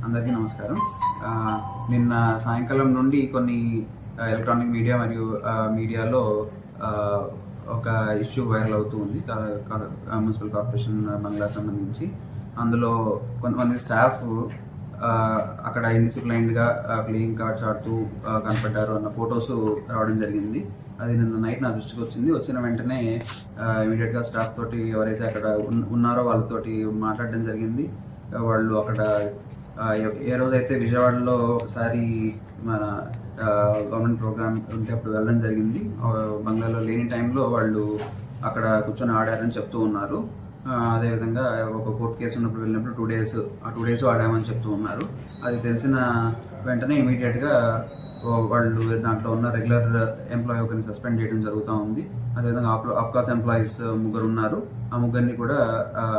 అందరికీ నమస్కారం. నిన్న సాయంకాలం నుండి కొన్ని ఎలక్ట్రానిక్ మీడియా మరియు మీడియాలో ఒక ఇష్యూ వైరల్ అవుతూ ఉంది మున్సిపల్ కార్పొరేషన్ బంగ్లా సంబంధించి. అందులో కొంతమంది స్టాఫ్ అక్కడ ఇండిసిప్లైన్డ్గా ప్లేయింగ్ కార్డ్స్ ఆడుతూ కనపడ్డారు అన్న ఫొటోస్ రావడం జరిగింది. అది నిన్న నైట్ నా దృష్టికి వచ్చింది. వచ్చిన వెంటనే ఇమీడియట్గా స్టాఫ్ తోటి ఎవరైతే అక్కడ ఉన్నారో వాళ్ళతోటి మాట్లాడడం జరిగింది. వాళ్ళు అక్కడ ఏ రోజైతే విజయవాడలో ఒకసారి మన గవర్నమెంట్ ప్రోగ్రామ్ ఉంటే అప్పుడు వెళ్ళడం జరిగింది. బంగ్లాలో లేని టైంలో వాళ్ళు అక్కడ కూర్చొని ఆడారని చెప్తూ ఉన్నారు. అదేవిధంగా ఒక కోర్టు కేసు ఉన్నప్పుడు వెళ్ళినప్పుడు 2 days ఆడామని చెప్తూ ఉన్నారు. అది తెలిసిన వెంటనే ఇమీడియట్గా వాళ్ళు దాంట్లో ఉన్న రెగ్యులర్ ఎంప్లాయీ ఒకరిని సస్పెండ్ చేయడం జరుగుతూ ఉంది. అదేవిధంగా అఫ్కాస్ ఎంప్లాయీస్ 3 ఉన్నారు. ఆ 3 కూడా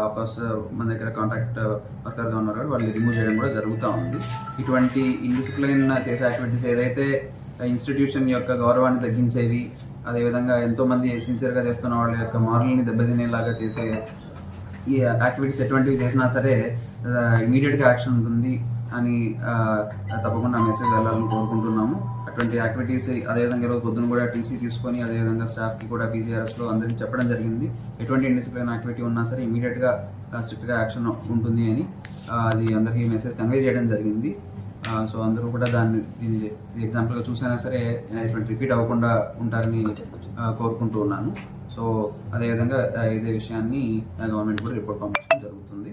అఫ్కాస్ మన దగ్గర కాంట్రాక్ట్ వర్కర్గా ఉన్నారు, వాళ్ళు రిమూవ్ చేయడం కూడా జరుగుతూ ఉంది. ఇటువంటి ఇండిసిప్లైన్ చేసే యాక్టివిటీస్ ఏదైతే ఇన్స్టిట్యూషన్ యొక్క గౌరవాన్ని తగ్గించేవి, అదేవిధంగా ఎంతోమంది సిన్సియర్గా చేస్తున్న వాళ్ళ యొక్క మారల్ని దెబ్బతినేలాగా చేసే ఈ యాక్టివిటీస్ ఎటువంటివి చేసినా సరే ఇమీడియట్గా యాక్షన్ ఉంటుంది అని తప్పకుండా మెసేజ్ వెళ్ళాలని కోరుకుంటున్నాము. అటువంటి యాక్టివిటీస్ అదేవిధంగా ఈరోజు పొద్దున కూడా టీసీ తీసుకొని అదేవిధంగా స్టాఫ్కి కూడా పీజీఆర్ఎస్లో అందరికీ చెప్పడం జరిగింది. ఎటువంటి ఇండిసిప్లిన్ యాక్టివిటీ ఉన్నా సరే ఇమీడియట్గా స్ట్రిక్ట్గా యాక్షన్ ఉంటుంది అని అది అందరికీ మెసేజ్ కన్వే చేయడం జరిగింది. సో అందరూ కూడా దీన్ని ఎగ్జాంపుల్గా చూసైనా సరే ఇటువంటి రిపీట్ అవ్వకుండా ఉంటారని కోరుకుంటూ ఉన్నాను. సో అదేవిధంగా ఇదే విషయాన్ని గవర్నమెంట్ కూడా రిపోర్ట్ పంపించడం జరుగుతుంది.